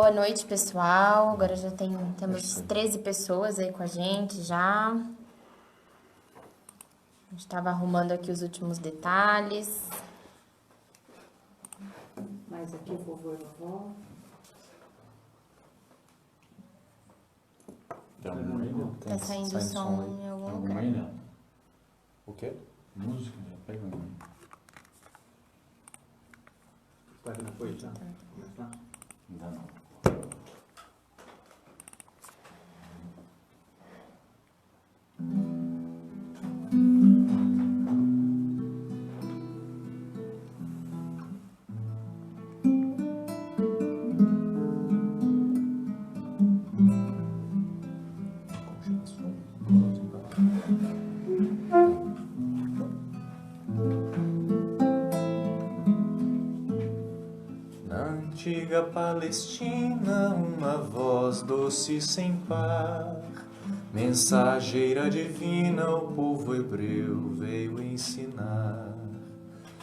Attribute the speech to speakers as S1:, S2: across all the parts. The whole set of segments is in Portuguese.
S1: Boa noite, pessoal. Agora já temos 13 pessoas aí com a gente já. A gente estava arrumando aqui os últimos detalhes.
S2: Mas aqui o vovô e a vovó.
S3: Tem alguma aí, né?
S1: Tá saindo som em algum
S3: Alguma
S1: lugar.
S3: aí, né?
S4: O quê?
S3: Música, já pega uma aí.
S2: Tá aqui na coisa, tá? Tá.
S3: Ainda não.
S4: Na antiga Palestina, uma voz doce sem par, mensageira divina, o povo hebreu veio ensinar.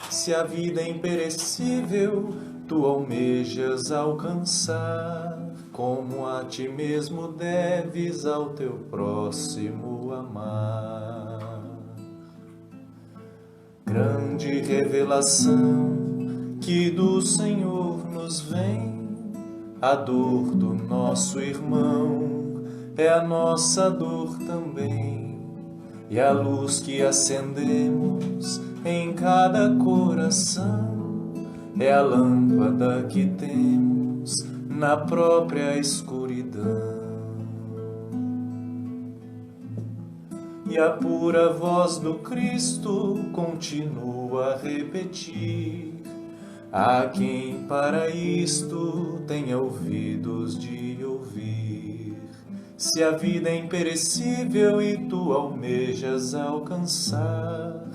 S4: Se a vida é imperecível, tu almejas alcançar, como a ti mesmo deves ao teu próximo amar. Grande revelação que do Senhor nos vem, a dor do nosso irmão é a nossa dor também, e a luz que acendemos em cada coração é a lâmpada que temos na própria escuridão. E a pura voz do Cristo continua a repetir: há quem para isto tenha ouvidos de ouvir. Se a vida é imperecível e tu almejas alcançar,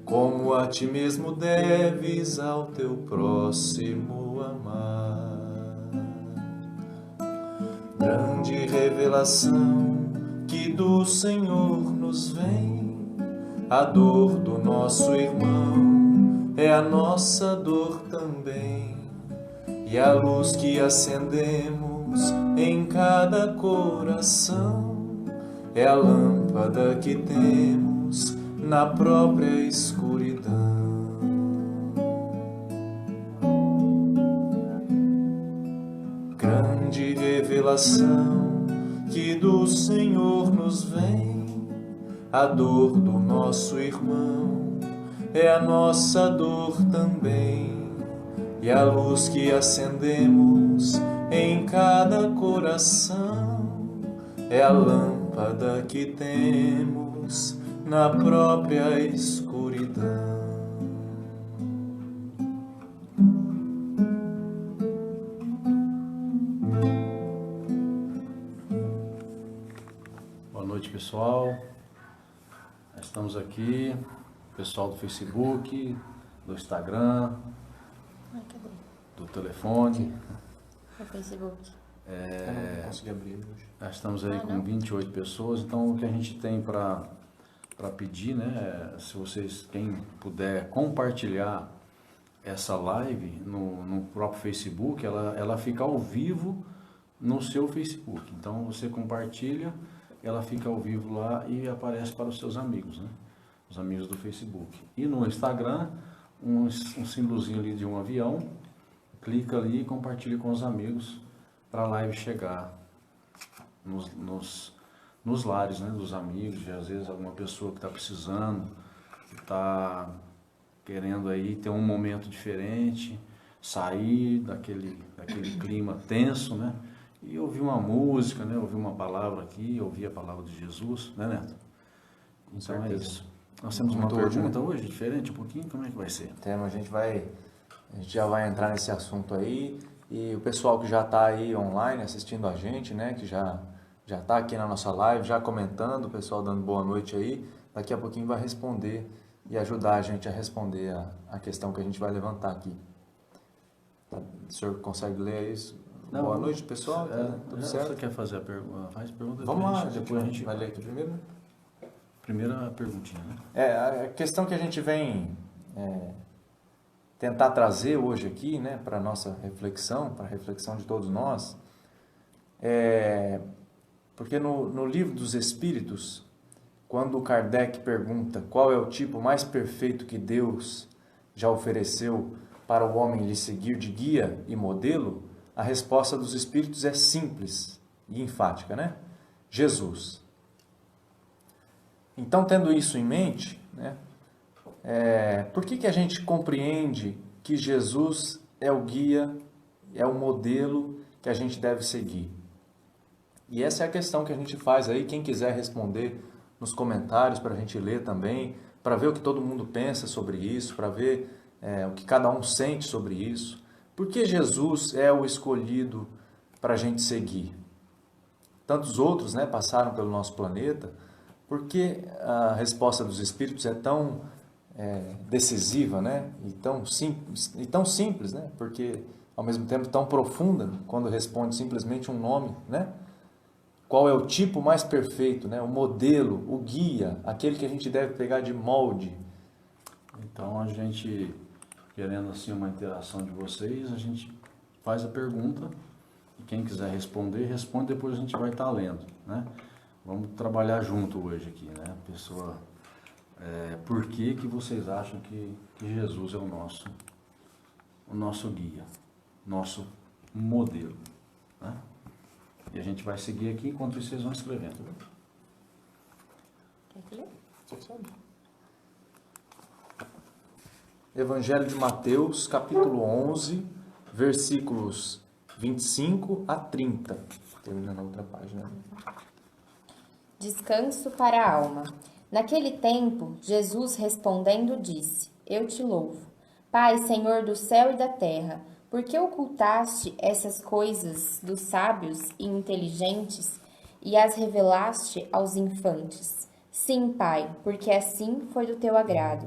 S4: como a ti mesmo deves ao teu próximo amar. Grande revelação que do Senhor nos vem, a dor do nosso irmão é a nossa dor também, e a luz que acendemos em cada coração é a lâmpada que temos na própria escuridão. Grande revelação que do Senhor nos vem, a dor do nosso irmão é a nossa dor também, e a luz que acendemos em cada coração é a lâmpada que temos na própria escuridão.
S3: Boa noite, pessoal. Estamos aqui, pessoal do Facebook, do Instagram,
S1: Ai, cadê?
S3: do telefone.
S1: O Facebook.
S4: Eu não consegui abrir hoje.
S3: Nós estamos aí com
S1: não?
S3: 28 pessoas, então o que a gente tem para pedir, né, se vocês, quem puder compartilhar essa live no próprio Facebook, ela fica ao vivo no seu Facebook. Então você compartilha, ela fica ao vivo lá e aparece para os seus amigos, né, os amigos do Facebook. E no Instagram, um símbolozinho ali de um avião, clica ali e compartilha com os amigos para a live chegar nos lares, né, dos amigos, e às vezes alguma pessoa que está precisando, que está querendo aí ter um momento diferente, sair daquele clima tenso, né, e ouvir uma música, né, ouvir uma palavra aqui, ouvir a palavra de Jesus, né, Neto? Então é isso. Nós temos uma pergunta hoje, diferente um pouquinho, como é que vai ser?
S4: A gente já vai entrar nesse assunto aí, e o pessoal que já está aí online assistindo a gente, né, que já está aqui na nossa live, já comentando, o pessoal dando boa noite aí, daqui a pouquinho vai responder e ajudar a gente a responder a questão que a gente vai levantar aqui. Tá? O senhor consegue ler isso?
S3: Não,
S4: boa noite, pessoal, tudo certo?
S3: Você quer fazer a pergunta? Faz a pergunta.
S4: Vamos lá,
S3: depois a gente
S4: vai ler aqui primeiro.
S3: Primeira perguntinha, né?
S4: A questão que a gente vem tentar trazer hoje aqui, né, para a nossa reflexão, para a reflexão de todos nós, porque no Livro dos Espíritos, quando Kardec pergunta qual é o tipo mais perfeito que Deus já ofereceu para o homem lhe seguir de guia e modelo, a resposta dos Espíritos é simples e enfática, né? Jesus. Então, tendo isso em mente, né, por que a gente compreende que Jesus é o guia, é o modelo que a gente deve seguir? E essa é a questão que a gente faz aí. Quem quiser responder nos comentários para a gente ler também, para ver o que todo mundo pensa sobre isso, para ver o que cada um sente sobre isso. Por que Jesus é o escolhido para a gente seguir? Tantos outros, né, passaram pelo nosso planeta. Por que a resposta dos Espíritos é tão decisiva, né? E tão simples, né? Porque, ao mesmo tempo, tão profunda, quando responde simplesmente um nome, né? Qual é o tipo mais perfeito, né? O modelo, o guia, aquele que a gente deve pegar de molde.
S3: Então, a gente, querendo assim uma interação de vocês, a gente faz a pergunta e quem quiser responder, responde, depois a gente vai estar lendo, né? Vamos trabalhar junto hoje aqui, né? Pessoa, por que vocês acham que Jesus é o nosso guia, nosso modelo, né? E a gente vai seguir aqui, enquanto isso vocês vão escrevendo.
S1: Quer que lê?
S4: Evangelho de Mateus, capítulo 11, versículos 25 a 30. Termina na outra página.
S1: Descanso para a alma. Naquele tempo, Jesus respondendo disse: Eu te louvo, Pai, Senhor do céu e da terra, porque ocultaste essas coisas dos sábios e inteligentes e as revelaste aos infantes. Sim, Pai, porque assim foi do teu agrado.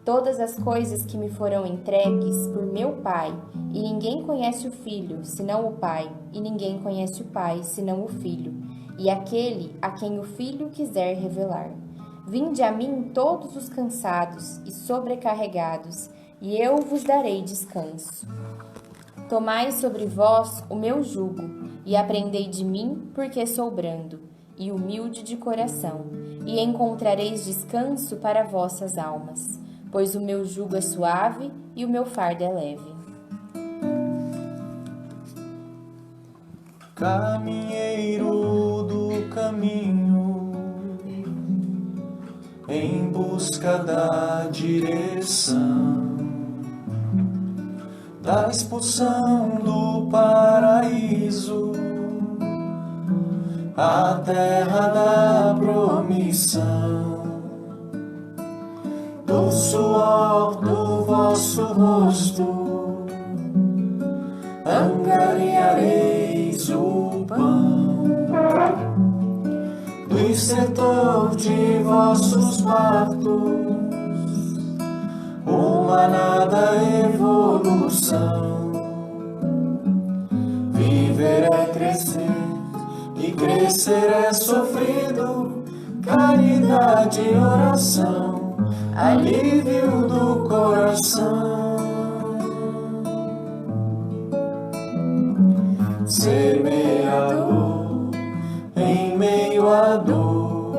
S1: Todas as coisas que me foram entregues por meu Pai, e ninguém conhece o Filho, senão o Pai, e ninguém conhece o Pai, senão o Filho, e aquele a quem o Filho quiser revelar. Vinde a mim todos os cansados e sobrecarregados, e eu vos darei descanso. Tomai sobre vós o meu jugo, e aprendei de mim, porque sou brando e humilde de coração, e encontrareis descanso para vossas almas, pois o meu jugo é suave e o meu fardo é leve.
S4: Caminheiro do caminho, em busca da direção, da expulsão do paraíso, a terra da promissão, do suor do vosso rosto, angariareis o pão, do estertor de vossos partos, uma nada evolução. Viver é crescer, e crescer é sofrido, caridade e oração, alívio do coração. Semeador, em meio à dor,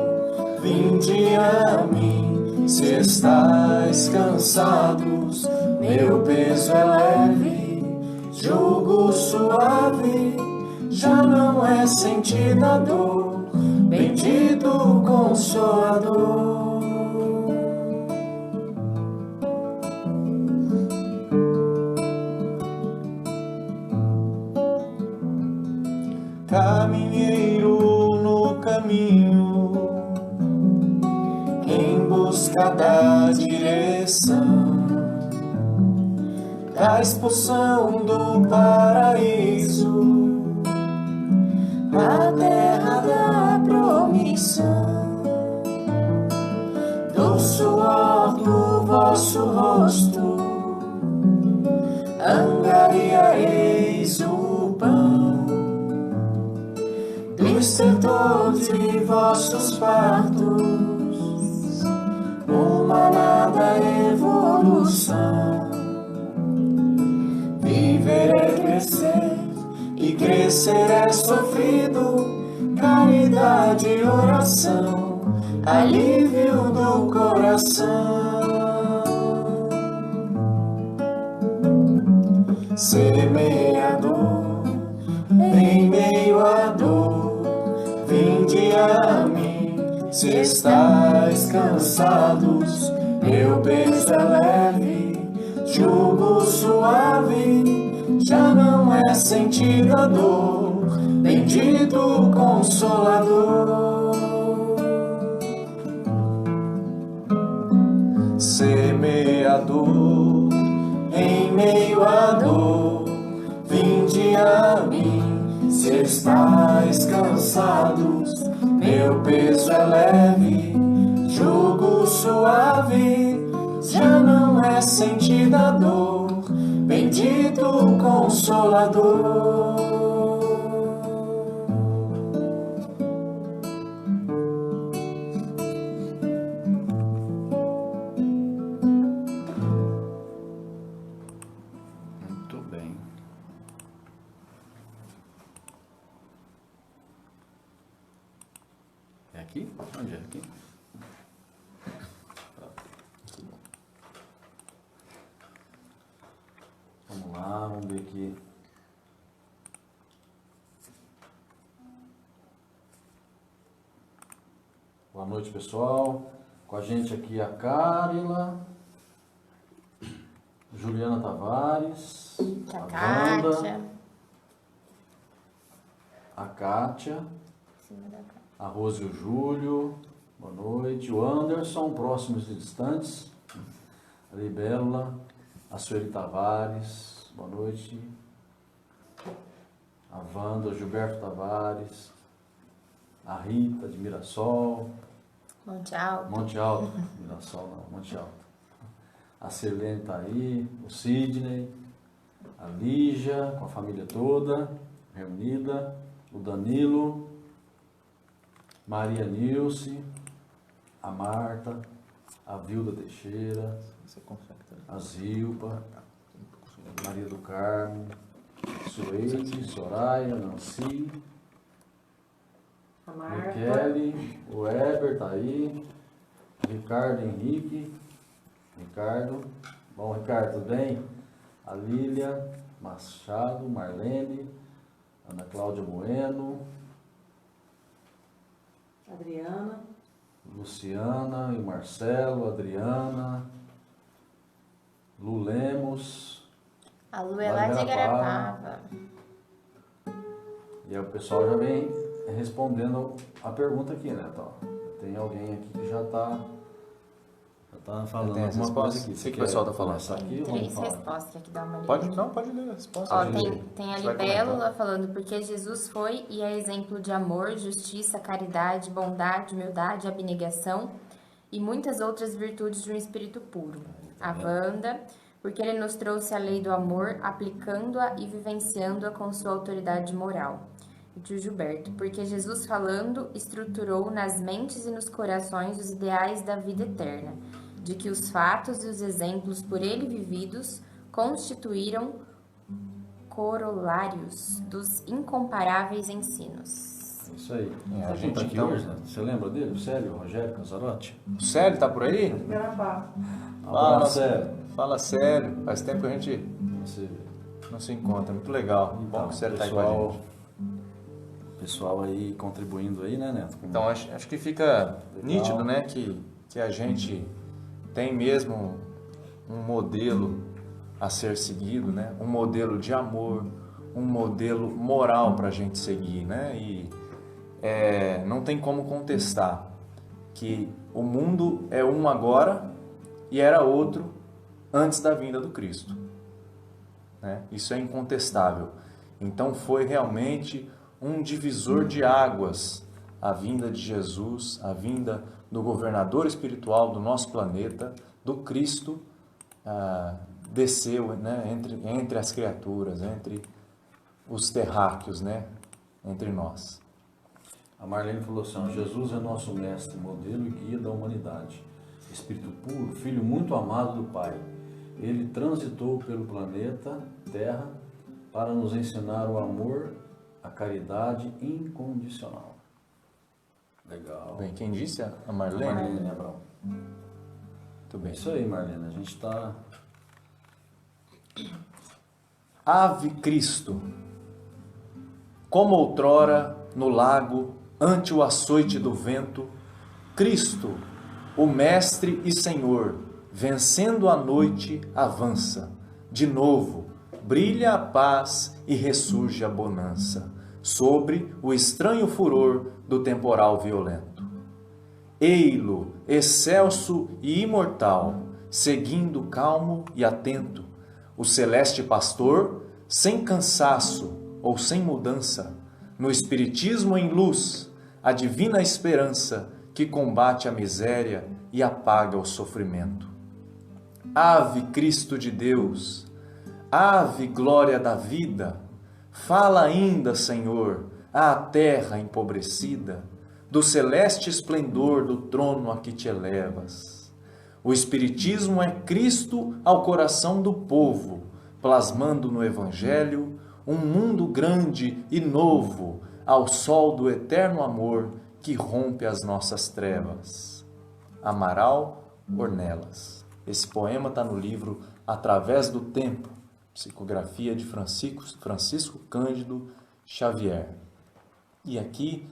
S4: vinde a mim, se estáis cansados, meu peso é leve, jugo suave, já não é sentida a dor, bendito Consolador. Caminheiro no caminho, em busca da direção, da expulsão do paraíso, a terra da promissão, do suor do vosso rosto, angariareis o pão, do estertor de vossos partos, uma nada evolução. ouvido, caridade e oração, alívio do coração. Semeador, em meio à dor, vinde a mim. Se estáis cansados, meu peso é leve, jugo suave, já não é sentida dor, bendito Consolador. Semeador, em meio à dor, vinde a mim. Se estáis cansados, meu peso é leve, jugo suave, já não é sentida dor, bendito Consolador.
S3: Muito bem. É aqui? Onde é aqui? Vamos lá, vamos ver aqui. Boa noite, pessoal. Com a gente aqui a Carila, Juliana Tavares,
S1: A
S3: Wanda,
S1: Kátia.
S3: a Kátia,
S1: Em cima da Kátia.
S3: a Rose e o Júlio, boa noite. O Anderson, próximos e distantes. A Libélula, a Sueli Tavares, boa noite. A Wanda, o Gilberto Tavares, a Rita de Mirassol,
S1: Monte Alto.
S3: Monte Alto, Mirassol não, Monte Alto. A Sirlene está aí, o Sidney, a Lígia, com a família toda, reunida, o Danilo, Maria Nilce, a Marta, a Vilda Teixeira, a Zilpa, Maria do Carmo, Suede, Soraya, Nancy,
S2: A Marta.
S3: Michele, o Heber tá aí, Ricardo Henrique, Ricardo, bom Ricardo, tudo bem? A Lília Machado, Marlene, Ana Cláudia Bueno,
S2: Adriana.
S3: Luciana e Marcelo, Adriana, Lu Lemos,
S1: A Lu é lá de Igarapava.
S3: e aí o pessoal já vem respondendo a pergunta aqui, né? Então, tem alguém aqui que já tá falando
S4: Tem as
S3: alguma coisa
S4: respostas?
S3: aqui.
S4: O que
S3: Você
S4: o pessoal tá falando?
S3: começar aqui
S1: Tem
S3: ou vamos
S1: 3
S3: falar?
S1: respostas aqui, dá uma lida.
S4: Pode ler a resposta.
S1: Ó,
S4: gente.
S1: tem a
S4: Você vai
S1: Libélula
S4: comentar.
S1: falando porque Jesus foi e é exemplo de amor, justiça, caridade, bondade, humildade, abnegação e muitas outras virtudes de um espírito puro. A Wanda, porque ele nos trouxe a lei do amor, aplicando-a e vivenciando-a com sua autoridade moral. O tio Gilberto, porque Jesus falando estruturou nas mentes e nos corações os ideais da vida eterna, de que os fatos e os exemplos por ele vividos constituíram corolários dos incomparáveis ensinos.
S3: É isso aí.
S4: A gente,
S3: tá aqui
S4: então-
S3: hoje, né? Você lembra dele? O Célio, o Rogério Canzarotti?
S4: O Célio tá por aí?
S2: Garapá.
S3: Fala, Célio.
S4: Fala Célio. Faz tempo que a gente
S3: Você
S4: não se encontra. Muito legal. Bom que o Célio tá aí com a gente.
S3: pessoal aí contribuindo aí, né, Neto? Com-
S4: Então acho que fica
S3: Legal.
S4: nítido, né, que a gente tem mesmo um modelo a ser seguido, né, um modelo de amor, um modelo moral para a gente seguir, né, e não tem como contestar que o mundo é um agora e era outro antes da vinda do Cristo, né? Isso é incontestável. Então foi realmente um divisor de águas a vinda de Jesus, a vinda do governador espiritual do nosso planeta, do Cristo, desceu, né, entre as criaturas, entre os terráqueos, né, entre nós.
S3: A Marlene falou assim, ó, Jesus é nosso mestre, modelo e guia da humanidade. Espírito puro, filho muito amado do Pai. Ele transitou pelo planeta Terra para nos ensinar o amor a caridade incondicional. Legal.
S4: Bem, quem disse? A Marlene?
S3: Marlene Abrão.
S4: Muito bem.
S3: É isso aí, Marlene. A gente está...
S4: Ave Cristo, como outrora no lago, ante o açoite do vento, Cristo, o Mestre e Senhor, vencendo a noite, avança. De novo, brilha a paz e ressurge a bonança, sobre o estranho furor do temporal violento. Ei-lo, excelso e imortal, seguindo calmo e atento, o celeste pastor, sem cansaço ou sem mudança, no espiritismo em luz, a divina esperança que combate a miséria e apaga o sofrimento. Ave Cristo de Deus, ave glória da vida, fala ainda, Senhor, à terra empobrecida, do celeste esplendor do trono a que te elevas. O Espiritismo é Cristo ao coração do povo, plasmando no Evangelho um mundo grande e novo, ao sol do eterno amor que rompe as nossas trevas. Amaral Ornelas. Esse poema está no livro Através do Tempo, psicografia de Francisco Cândido Xavier. E aqui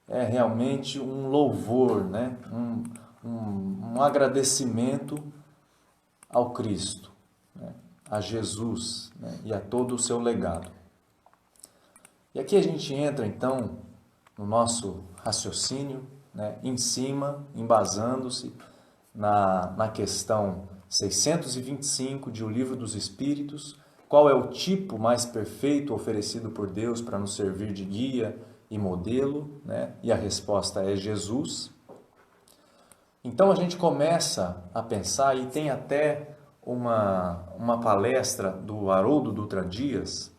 S4: é realmente um louvor, né? um agradecimento ao Cristo, né? A Jesus, né? E a todo o seu legado. E aqui a gente entra então no nosso raciocínio, né? Em cima, embasando-se na questão 625 de O Livro dos Espíritos, qual é o tipo mais perfeito oferecido por Deus para nos servir de guia e modelo, né? E a resposta é Jesus. Então a gente começa a pensar, e tem até uma palestra do Haroldo Dutra Dias,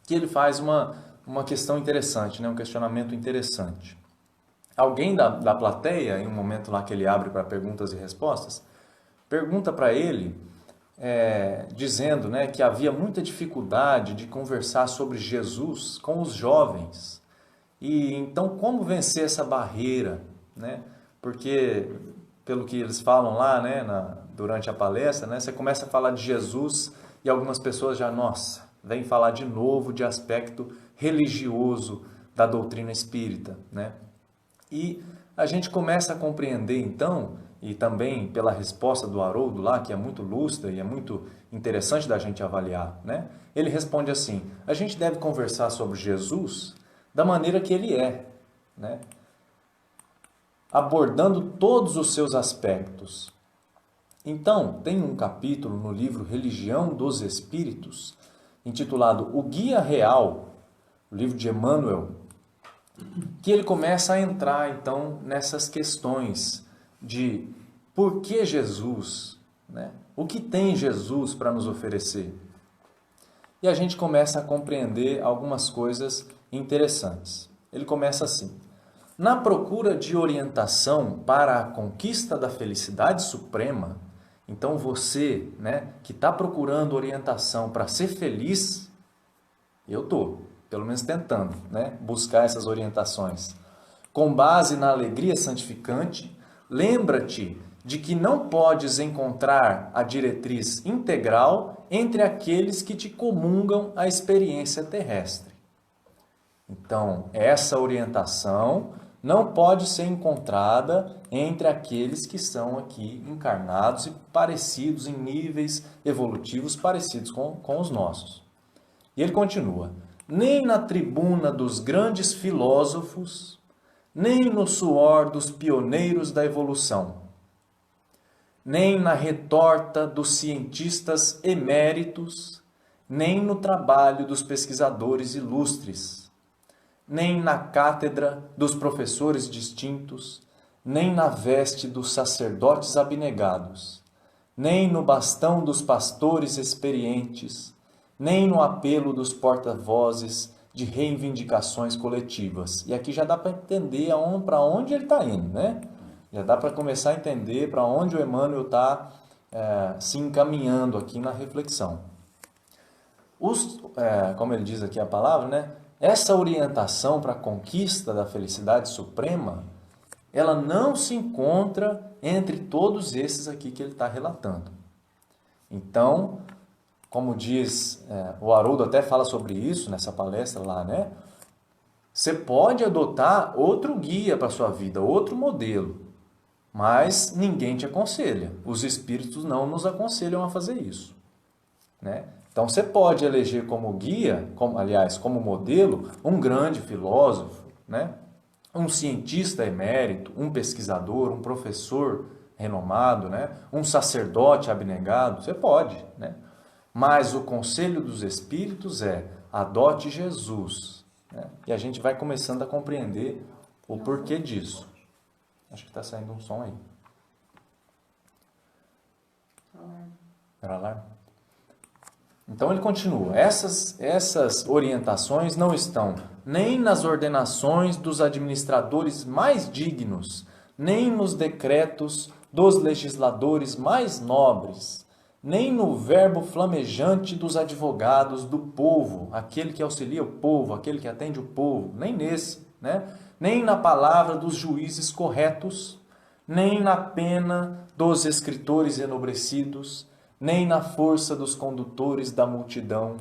S4: que ele faz uma questão interessante, né? Um questionamento interessante. Alguém da plateia, em um momento lá que ele abre para perguntas e respostas, pergunta para ele, dizendo, né, que havia muita dificuldade de conversar sobre Jesus com os jovens. E então, como vencer essa barreira, né? Porque, pelo que eles falam lá, né, durante a palestra, né, você começa a falar de Jesus e algumas pessoas já, nossa, vem falar de novo de aspecto religioso da doutrina espírita, né? E a gente começa a compreender, então, e também pela resposta do Haroldo lá, que é muito lúcida e é muito interessante da gente avaliar, né? Ele responde assim: a gente deve conversar sobre Jesus da maneira que ele é, né? Abordando todos os seus aspectos. Então, tem um capítulo no livro Religião dos Espíritos, intitulado O Guia Real, o livro de Emmanuel, que ele começa a entrar, então, nessas questões de por que Jesus, né? O que tem Jesus para nos oferecer? E a gente começa a compreender algumas coisas interessantes. Ele começa assim: na procura de orientação para a conquista da felicidade suprema, então você, né, que está procurando orientação para ser feliz, eu estou, pelo menos tentando, né, buscar essas orientações. Com base na alegria santificante, lembra-te de que não podes encontrar a diretriz integral entre aqueles que te comungam a experiência terrestre. Então, essa orientação não pode ser encontrada entre aqueles que são aqui encarnados e parecidos em níveis evolutivos parecidos com os nossos. E ele continua: nem na tribuna dos grandes filósofos, nem no suor dos pioneiros da evolução, nem na retorta dos cientistas eméritos, nem no trabalho dos pesquisadores ilustres, nem na cátedra dos professores distintos, nem na veste dos sacerdotes abnegados, nem no bastão dos pastores experientes, nem no apelo dos porta-vozes de reivindicações coletivas. E aqui já dá para entender para onde ele está indo, né? Já dá para começar a entender para onde o Emmanuel está se encaminhando aqui na reflexão. Como ele diz aqui a palavra, né? essa orientação para a conquista da felicidade suprema, ela não se encontra entre todos esses aqui que ele está relatando. Então, como diz, o Haroldo até fala sobre isso nessa palestra lá, né? Você pode adotar outro guia para a sua vida, outro modelo, mas ninguém te aconselha. Os espíritos não nos aconselham a fazer isso, né? Então você pode eleger como guia, como modelo, um grande filósofo, né? Um cientista emérito, um pesquisador, um professor renomado, né? Um sacerdote abnegado, você pode, né? Mas o conselho dos espíritos é: adote Jesus, né? E a gente vai começando a compreender o porquê disso. Acho que está saindo um som aí. Era alarme? Então ele continua: essas orientações não estão nem nas ordenações dos administradores mais dignos, nem nos decretos dos legisladores mais nobres, nem no verbo flamejante dos advogados do povo, aquele que auxilia o povo, aquele que atende o povo, nem nesse, né? Nem na palavra dos juízes corretos, nem na pena dos escritores enobrecidos, nem na força dos condutores da multidão,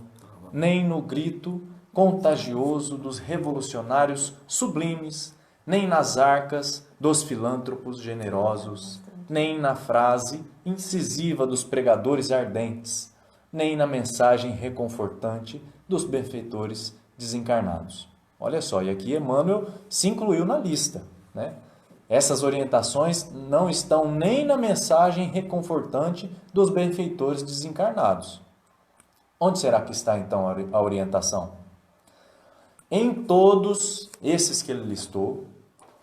S4: nem no grito contagioso dos revolucionários sublimes, nem nas arcas dos filântropos generosos, nem na frase incisiva dos pregadores ardentes, nem na mensagem reconfortante dos benfeitores desencarnados. Olha só, e aqui Emmanuel se incluiu na lista, né? Essas orientações não estão nem na mensagem reconfortante dos benfeitores desencarnados. Onde será que está então a orientação? Em todos esses que ele listou,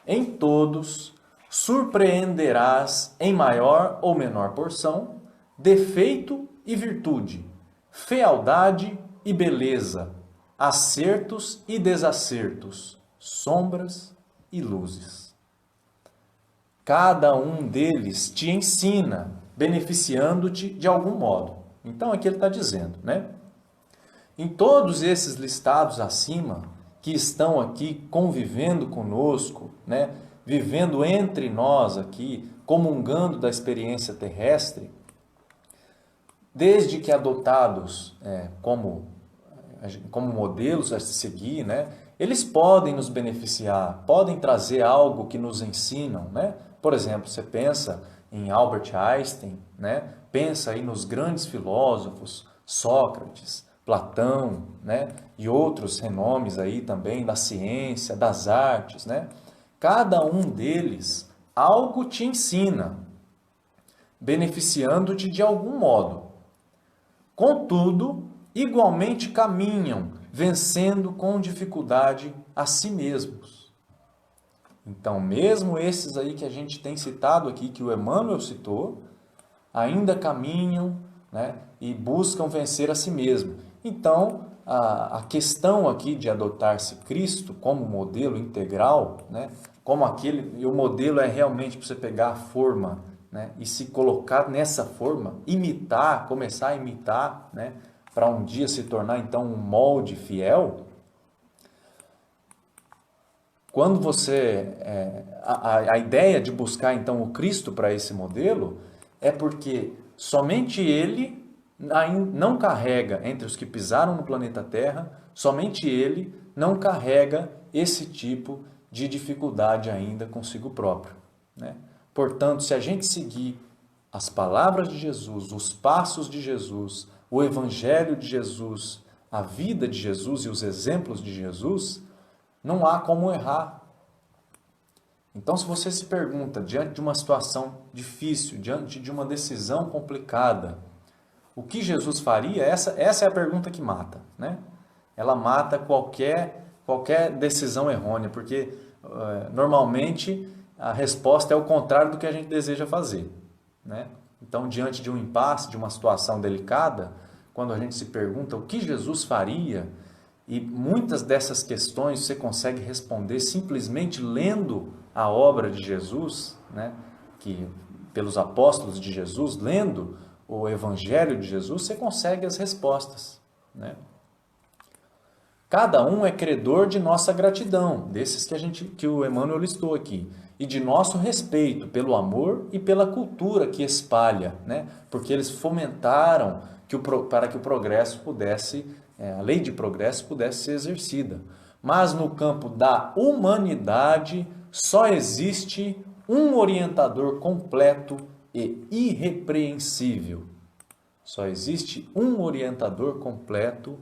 S4: em todos surpreenderás em maior ou menor porção defeito e virtude, fealdade e beleza, acertos e desacertos, sombras e luzes. Cada um deles te ensina, beneficiando-te de algum modo. Então aqui ele está dizendo, né? Em todos esses listados acima, que estão aqui convivendo conosco, né? Vivendo entre nós aqui, comungando da experiência terrestre, desde que adotados como modelos a se seguir, né? Eles podem nos beneficiar, podem trazer algo que nos ensinam, né? Por exemplo, você pensa em Albert Einstein, né? Pensa aí nos grandes filósofos, Sócrates, Platão, né? E outros renomes aí também da ciência, das artes, né? Cada um deles algo te ensina, beneficiando-te de algum modo. Contudo, igualmente caminham, vencendo com dificuldade a si mesmos. Então, mesmo esses aí que a gente tem citado aqui, que o Emmanuel citou, ainda caminham, né, e buscam vencer a si mesmo. Então, a questão aqui de adotar-se Cristo como modelo integral, né, como aquele, e o modelo é realmente para você pegar a forma, né, e se colocar nessa forma, imitar, começar a imitar, né, para um dia se tornar então um molde fiel. Quando você, a ideia de buscar então o Cristo para esse modelo é porque somente Ele não carrega, entre os que pisaram no planeta Terra, somente Ele não carrega esse tipo de dificuldade ainda consigo próprio, né? Portanto, se a gente seguir as palavras de Jesus, os passos de Jesus, o Evangelho de Jesus, a vida de Jesus e os exemplos de Jesus, não há como errar. Então, se você se pergunta, diante de uma situação difícil, diante de uma decisão complicada, o que Jesus faria? Essa é a pergunta que mata, né? Ela mata qualquer decisão errônea, porque normalmente a resposta é o contrário do que a gente deseja fazer, né? Então, diante de um impasse, de uma situação delicada, quando a gente se pergunta o que Jesus faria, e muitas dessas questões você consegue responder simplesmente lendo a obra de Jesus, né? Que pelos apóstolos de Jesus, lendo o Evangelho de Jesus, você consegue as respostas, né? Cada um é credor de nossa gratidão, desses que o Emmanuel listou aqui, e de nosso respeito pelo amor e pela cultura que espalha, né? Porque eles fomentaram para que o progresso pudesse, a lei de progresso pudesse ser exercida. Mas no campo da humanidade só existe um orientador completo e irrepreensível. Só existe um orientador completo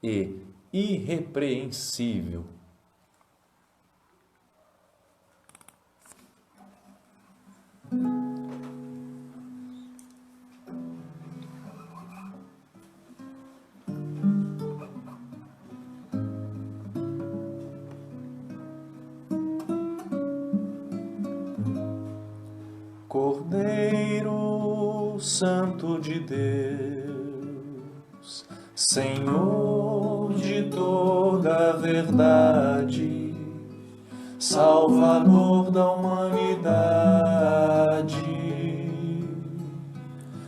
S4: e irrepreensível. Cordeiro Santo de Deus, Senhor de toda a verdade, Salvador da humanidade,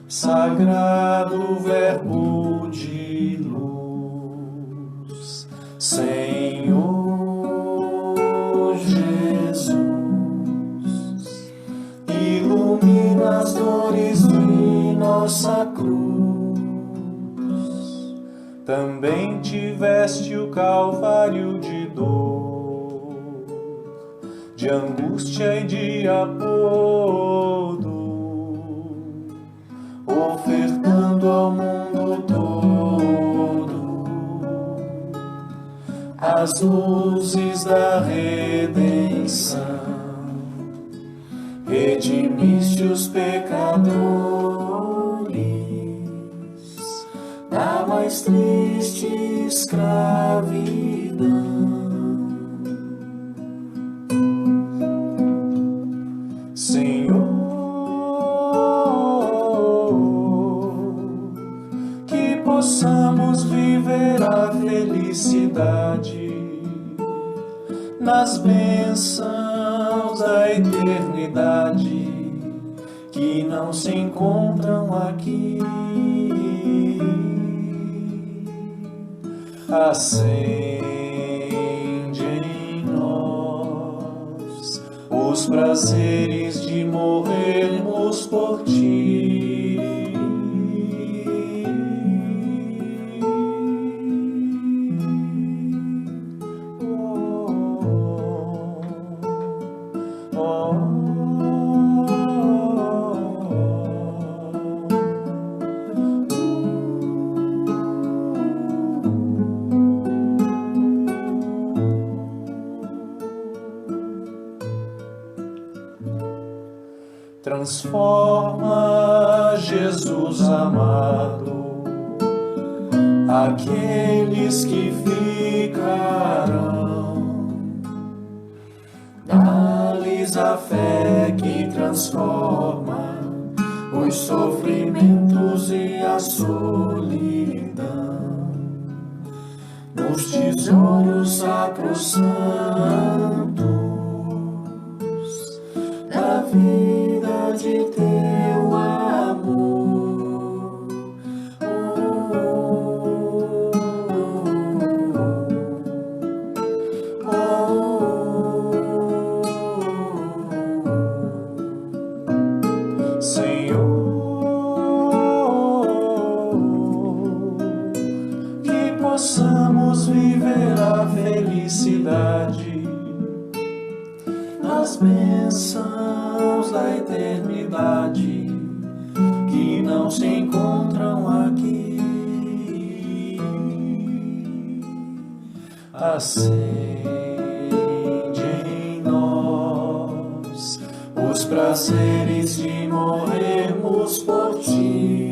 S4: Sagrado Verbo de luz, Senhor Jesus, ilumina as dores de nossa cruz. Também tiveste o calvário de dor, de angústia e de apodo, ofertando ao mundo todo as luzes da redenção. Redimiste os pecadores da mais triste escravidão. Senhor, que possamos viver a felicidade nas bênçãos da eternidade que não se encontram aqui. Acende em nós os prazeres de morrermos por ti. Transforma, Jesus amado, aqueles que ficarão. Dá-lhes a fé que transforma os sofrimentos e a solidão nos tesouros sacrossantos da vida de teu amor. Senhor, que possamos viver a felicidade nas bênçãos da eternidade que não se encontram aqui. Acende em nós os prazeres de morrermos por ti.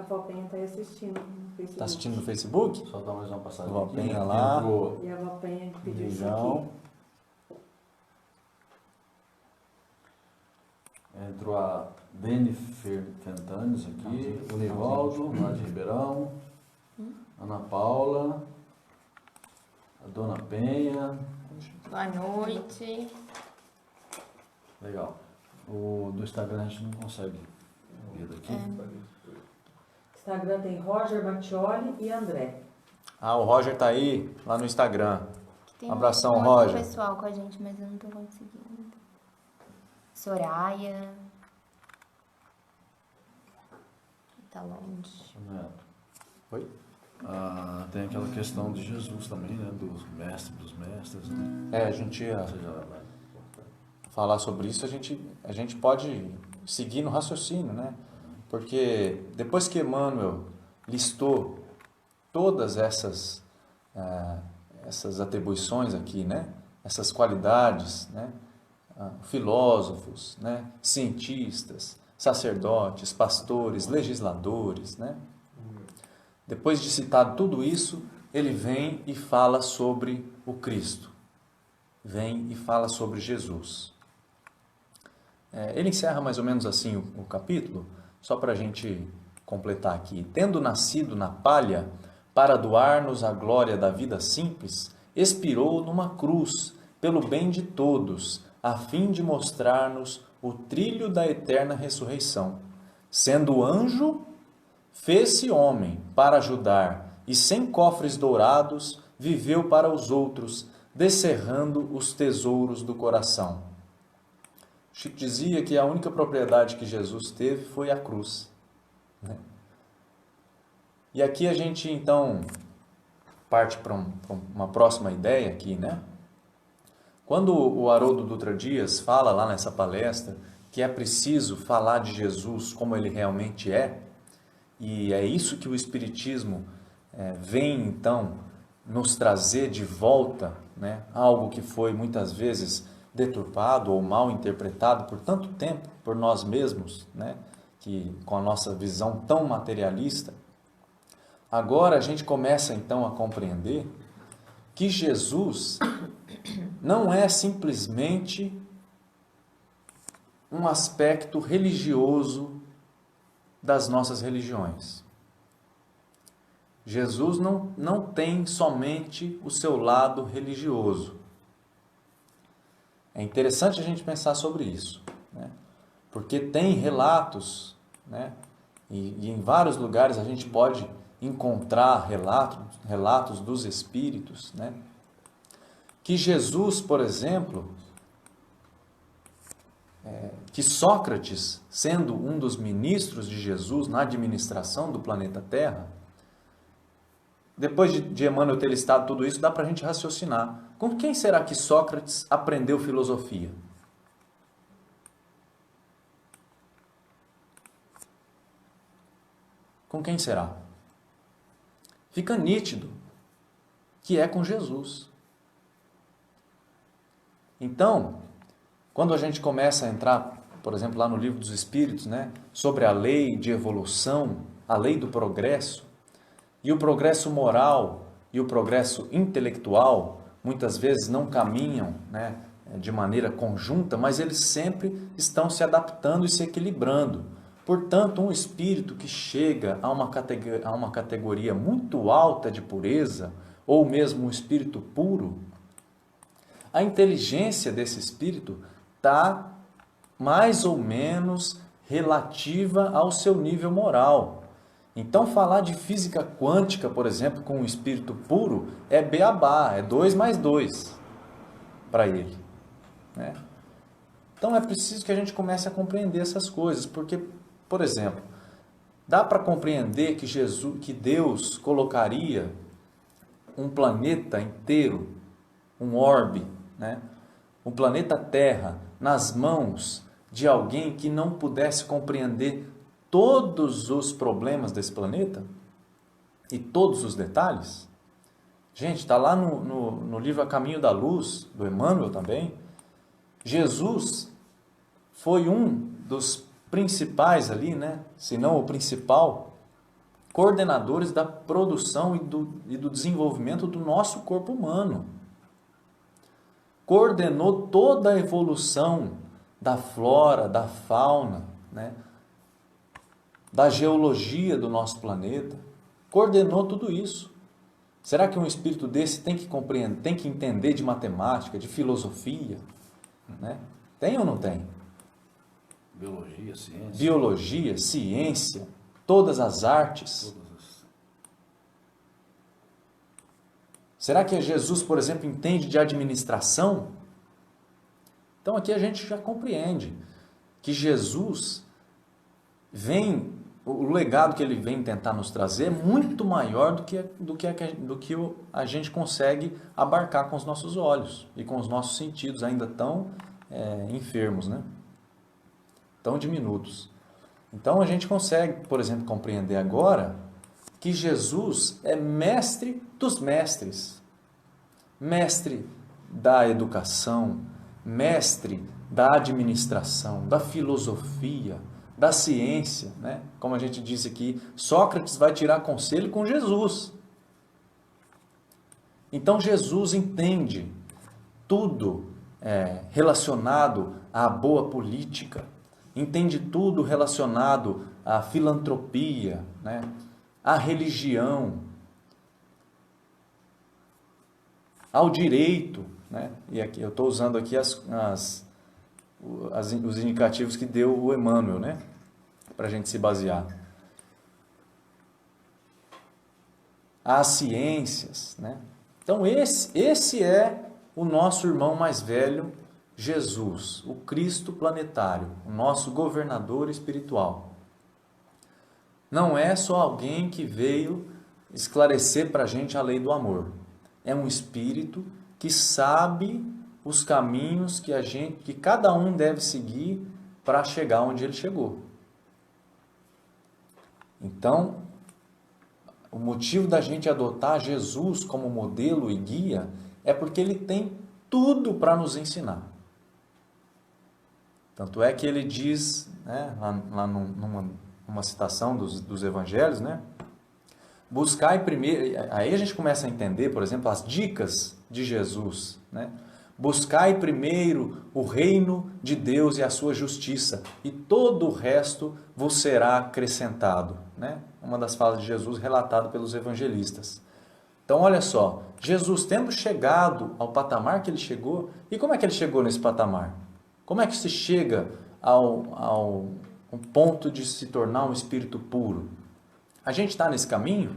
S2: A Valpenha está assistindo no Facebook.
S4: Tá assistindo no Facebook?
S3: Só dar mais uma passada aqui.
S4: Valpenha lá.
S3: Entrou,
S2: E a Valpenha pediu isso
S4: Beijão.
S2: aqui.
S3: entrou a Deni Fentanes aqui, o Nivaldo, lá de Ribeirão, Ana Paula, a Dona Penha.
S1: Boa noite.
S3: Legal. O do Instagram a gente não consegue ver daqui.
S2: Instagram tem Roger Mattioli e André.
S4: Ah, o Roger tá aí, lá no Instagram.
S1: Tem
S4: Abração,
S1: um outro
S4: Roger.
S1: pessoal com a gente, mas eu não tô conseguindo. Soraya. Tá longe.
S3: Neto.
S4: Oi?
S3: Ah, tem aquela questão de Jesus também, né? Dos mestres, né?
S4: É, a gente ia
S3: Ou seja,
S4: falar sobre isso, a gente pode seguir no raciocínio, né? Porque depois que Emmanuel listou todas essas atribuições aqui, né? Essas qualidades, né? Filósofos, né? Cientistas, sacerdotes, pastores, legisladores, né? Depois de citar tudo isso, ele vem e fala sobre o Cristo. Vem e fala sobre Jesus. Ele encerra mais ou menos assim o capítulo, só para a gente completar aqui. Tendo nascido na palha, para doar-nos a glória da vida simples, expirou numa cruz, pelo bem de todos, a fim de mostrar-nos o trilho da eterna ressurreição. Sendo anjo, fez-se homem para ajudar, e sem cofres dourados, viveu para os outros, descerrando os tesouros do coração. Chico dizia que a única propriedade que Jesus teve foi a cruz. E aqui a gente, então, parte para uma próxima ideia aqui, né? Quando o Haroldo Dutra Dias fala lá nessa palestra que é preciso falar de Jesus como ele realmente é, e é isso que o Espiritismo vem, então, nos trazer de volta, né? Algo que foi muitas vezes deturpado ou mal interpretado por tanto tempo por nós mesmos, né? Que com a nossa visão tão materialista. Agora a gente começa então a compreender que Jesus não é simplesmente um aspecto religioso das nossas religiões. Jesus não tem somente o seu lado religioso. É interessante a gente pensar sobre isso, né? Porque tem relatos, né? E em vários lugares a gente pode encontrar relatos dos Espíritos, né? Que Jesus, por exemplo, que Sócrates, sendo um dos ministros de Jesus na administração do planeta Terra, depois de Emmanuel ter listado tudo isso, dá para a gente raciocinar. Com quem será que Sócrates aprendeu filosofia? Com quem será? Fica nítido que é com Jesus. Então, quando a gente começa a entrar, por exemplo, lá no Livro dos Espíritos, né, sobre a lei de evolução, a lei do progresso, e o progresso moral e o progresso intelectual, muitas vezes não caminham, né, de maneira conjunta, mas eles sempre estão se adaptando e se equilibrando. Portanto, um espírito que chega a uma categoria muito alta de pureza, ou mesmo um espírito puro, a inteligência desse espírito está mais ou menos relativa ao seu nível moral. Então, falar de física quântica, por exemplo, com um espírito puro, é beabá, é 2 mais 2 para ele, né? Então, é preciso que a gente comece a compreender essas coisas, porque, por exemplo, dá para compreender que Deus colocaria um planeta inteiro, um orbe, né? O planeta Terra, nas mãos de alguém que não pudesse compreender todos os problemas desse planeta e todos os detalhes? Gente, está lá no livro A Caminho da Luz, do Emmanuel também. Jesus foi um dos principais ali, né? Se não o principal, coordenadores da produção e do desenvolvimento do nosso corpo humano. Coordenou toda a evolução da flora, da fauna, né? Da geologia do nosso planeta. Coordenou tudo isso. Será que um espírito desse tem que compreender, tem que entender de matemática, de filosofia? Né? Tem ou não tem?
S3: Biologia, ciência.
S4: Biologia, ciência, todas as artes. Será que Jesus, por exemplo, entende de administração? Então aqui a gente já compreende que Jesus vem, o legado que ele vem tentar nos trazer é muito maior do que a gente consegue abarcar com os nossos olhos e com os nossos sentidos ainda tão enfermos, né? Tão diminutos. Então a gente consegue, por exemplo, compreender agora que Jesus é mestre dos mestres, mestre da educação, mestre da administração, da filosofia, da ciência, né? Como a gente disse aqui, Sócrates vai tirar conselho com Jesus. Então Jesus entende tudo relacionado à boa política, entende tudo relacionado à filantropia, né? À religião, ao direito, né? E aqui eu estou usando aqui os indicativos que deu o Emmanuel, né? Para a gente se basear. As ciências, né? Então esse é o nosso irmão mais velho, Jesus, o Cristo planetário, o nosso governador espiritual. Não é só alguém que veio esclarecer para a gente a lei do amor. É um espírito que sabe os caminhos que cada um deve seguir para chegar onde ele chegou. Então, o motivo da gente adotar Jesus como modelo e guia é porque ele tem tudo para nos ensinar. Tanto é que ele diz, né, lá numa citação dos evangelhos, né? Buscai primeiro, aí a gente começa a entender, por exemplo, as dicas de Jesus, né? Buscai primeiro o reino de Deus e a sua justiça, e todo o resto vos será acrescentado, né? Uma das falas de Jesus relatada pelos evangelistas. Então, olha só, Jesus tendo chegado ao patamar que ele chegou, e como é que ele chegou nesse patamar? Como é que se chega ao ponto de se tornar um espírito puro? A gente está nesse caminho?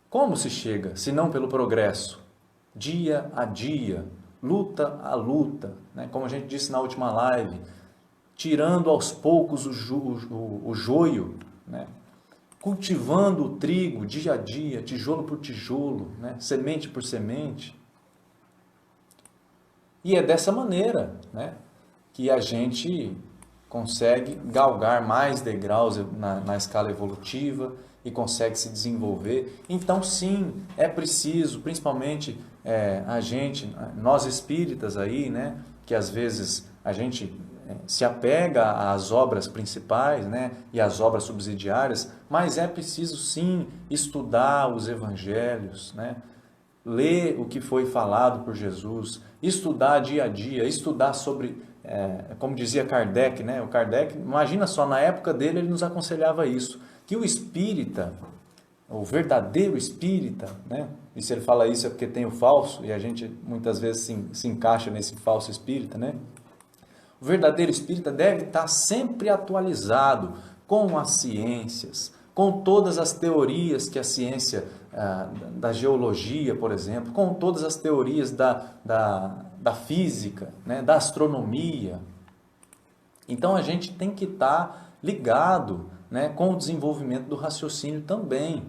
S4: Como se chega, se não pelo progresso? Dia a dia, luta a luta, né? Como a gente disse na última live, tirando aos poucos o joio, né? Cultivando o trigo dia a dia, tijolo por tijolo, né? Semente por semente. E é dessa maneira, né, que a gente consegue galgar mais degraus na escala evolutiva e consegue se desenvolver. Então, sim, é preciso, principalmente nós espíritas aí, né, que às vezes a gente se apega às obras principais, né, e às obras subsidiárias, mas é preciso, sim, estudar os evangelhos, né, ler o que foi falado por Jesus, estudar dia a dia, estudar sobre, como dizia Kardec, né? O Kardec, imagina só, na época dele ele nos aconselhava isso, que o espírita, o verdadeiro espírita, né? E se ele fala isso é porque tem o falso, e a gente muitas vezes se encaixa nesse falso espírita, né? O verdadeiro espírita deve estar sempre atualizado com as ciências, com todas as teorias que a ciência da geologia, por exemplo, com todas as teorias da física, né, da astronomia. Então a gente tem que estar ligado, né, com o desenvolvimento do raciocínio também.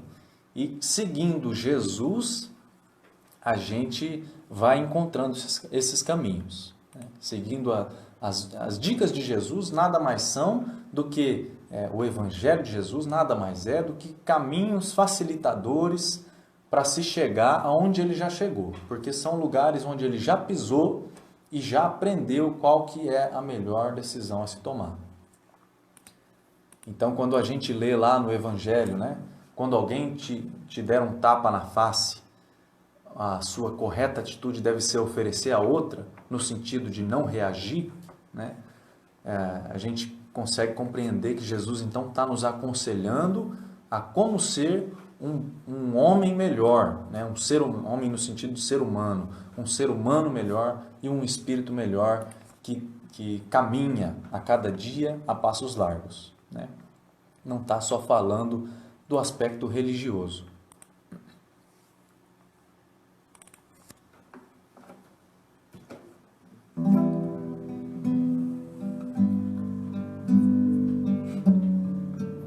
S4: E seguindo Jesus, a gente vai encontrando esses caminhos, né? Seguindo as dicas de Jesus, nada mais são do que o Evangelho de Jesus, nada mais é do que caminhos facilitadores para se chegar aonde ele já chegou, porque são lugares onde ele já pisou e já aprendeu qual que é a melhor decisão a se tomar. Então, quando a gente lê lá no Evangelho, né? Quando alguém te der um tapa na face, a sua correta atitude deve ser oferecer a outra, no sentido de não reagir, né? A gente consegue compreender que Jesus então está nos aconselhando a como ser um homem melhor, né? Um homem no sentido de ser humano, um ser humano melhor e um espírito melhor que caminha a cada dia a passos largos, né? Não está só falando do aspecto religioso.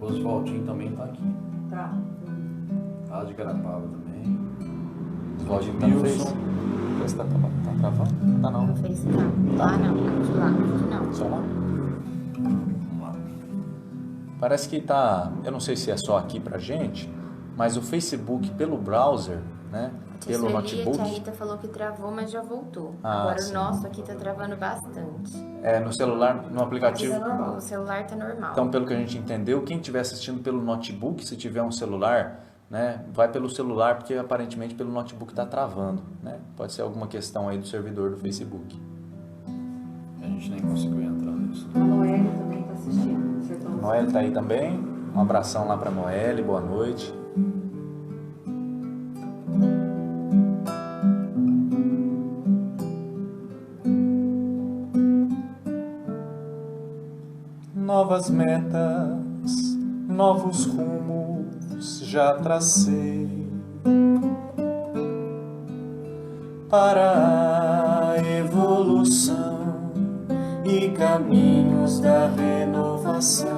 S3: Oswaldinho também está aqui.
S2: Tá.
S3: Tá de Garapava também.
S4: Oswaldinho tá no Face? Tá travando? Tá não.
S1: Não fez não. Lá não. De lá. De não.
S4: Só lá?
S3: Vamos lá.
S4: Parece que tá, eu não sei se é só aqui pra gente, mas o Facebook pelo browser, né? Pelo notebook.
S1: A Rita falou que travou, mas já voltou.
S4: Ah,
S1: Agora
S4: sim.
S1: o nosso aqui tá travando bastante.
S4: No celular, no aplicativo.
S1: O celular tá normal.
S4: Então, pelo que a gente entendeu, quem estiver assistindo pelo notebook, se tiver um celular, né, vai pelo celular, porque aparentemente pelo notebook está travando, né? Pode ser alguma questão aí do servidor do Facebook.
S3: A gente nem conseguiu entrar nisso.
S2: A Noelle também está assistindo. Sertão do
S4: Noelle está aí também. Um abração lá para Noelle, boa noite. Novas metas, novos rumos já tracei para a evolução e caminhos da renovação.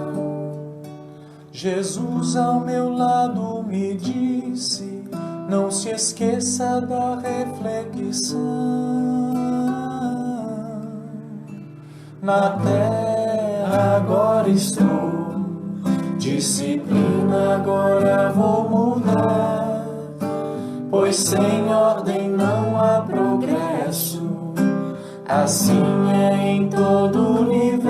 S4: Jesus ao meu lado me disse: não se esqueça da reflexão. Na terra agora estou, disciplina agora vou mudar, pois sem ordem não há progresso, assim é em todo o universo.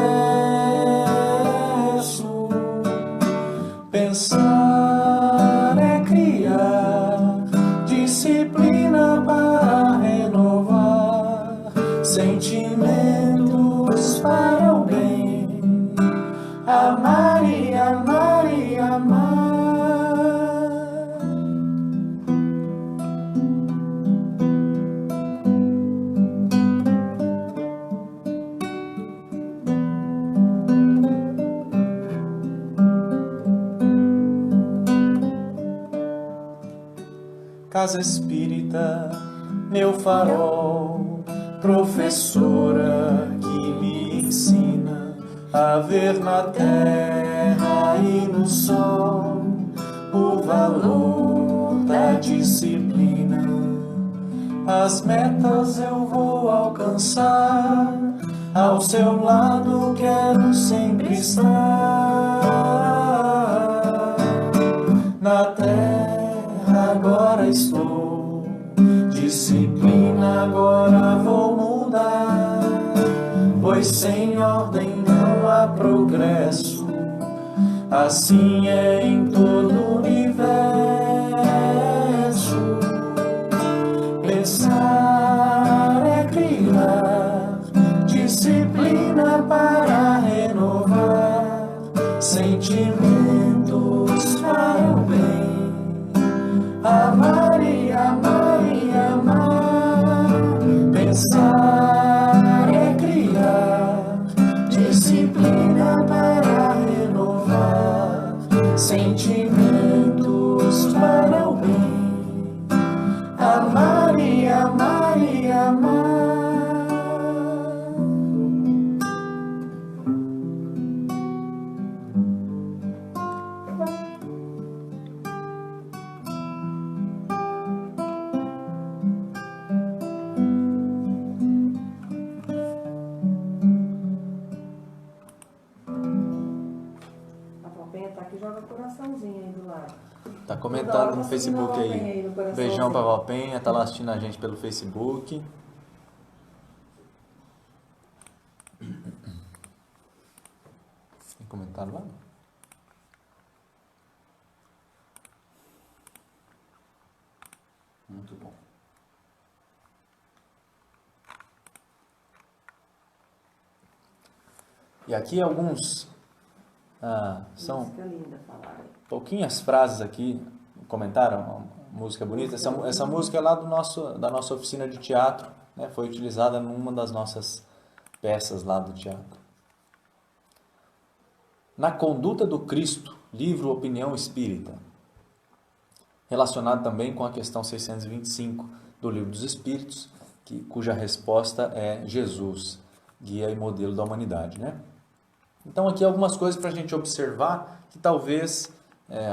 S4: Pensar é criar, disciplina para renovar, sentimentos para o bem, amar e amar e amar. Casa Espírita, meu farol, professora que me ensina a ver na terra e no sol o valor da disciplina. As metas eu vou alcançar, ao seu lado quero sempre estar. Na terra agora estou, disciplina agora vou mudar, pois sem ordem não há progresso, assim é em todo o universo. Pensar é criar, disciplina para renovar, sentimentos para o bem, amar e amar e amar. Pensar é criar, disciplina para renovar, sentimentos para o bem, amar e amar e amar.
S2: A Valpenha tá aqui, joga coraçãozinho aí do lado.
S4: Tá
S2: Toda
S4: comentando
S2: hora
S4: no
S2: você
S4: Facebook
S2: vê uma Valpenha
S4: aí.
S2: no coraçãozinho.
S4: Beijão pra Valpenha, tá lá assistindo a gente pelo Facebook. Tem comentário lá? E aqui alguns, são
S2: Música linda, falaram.
S4: pouquinhas frases aqui, comentaram, uma música bonita. Essa música é lá da nossa oficina de teatro, né? Foi utilizada numa das nossas peças lá do teatro. Na Conduta do Cristo, livro Opinião Espírita, relacionado também com a questão 625 do Livro dos Espíritos, cuja resposta é Jesus, guia e modelo da humanidade, né? Então aqui algumas coisas para a gente observar, que talvez,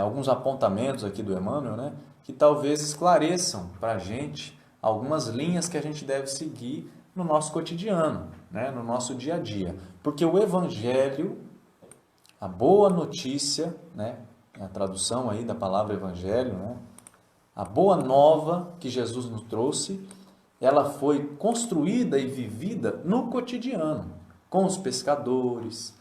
S4: alguns apontamentos aqui do Emmanuel, né? Que talvez esclareçam para a gente algumas linhas que a gente deve seguir no nosso cotidiano, né? No nosso dia a dia. Porque o Evangelho, a boa notícia, né? A tradução aí da palavra Evangelho, né? A boa nova que Jesus nos trouxe, ela foi construída e vivida no cotidiano, com os pescadores,